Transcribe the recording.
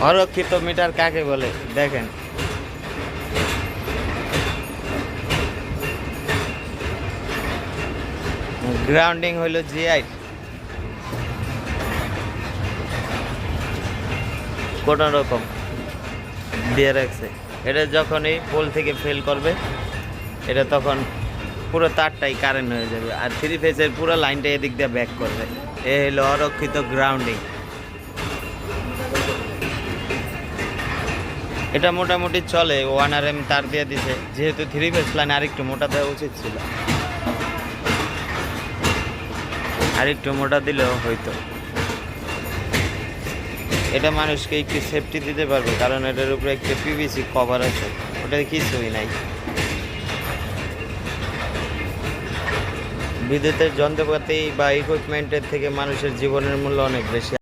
অরক্ষিত metre কাকে বলে দেখেন। গ্রাউন্ডিং হইল জিআই কোনো রকম দিয়ে রাখছে। এটা যখনই পোল থেকে ফেল করবে এটা তখন পুরো তারটাই কারেন্ট হয়ে যাবে, আর থ্রি ফেজের পুরো লাইনটা এদিক দিয়ে ব্যাক করবে। এ হলো অরক্ষিত গ্রাউন্ডিং। এটা মোটামুটি চলে, 1 RM তার দিয়ে দিছে, যেহেতু থ্রি ফেজ লাইন আরেকটু মোটা দেওয়া উচিত ছিল, আরেকটু মোটা দিলেও হয়তো। এটা মানুষকে একটু সেফটি দিতে পারবে, কারণ এটার উপরে একটা পিভিসি কভার আছে, ওটা কিছুই নাই। বিদ্যুতের যন্ত্রপাতি বা ইকুইপমেন্টের থেকে মানুষের জীবনের মূল্য অনেক বেশি।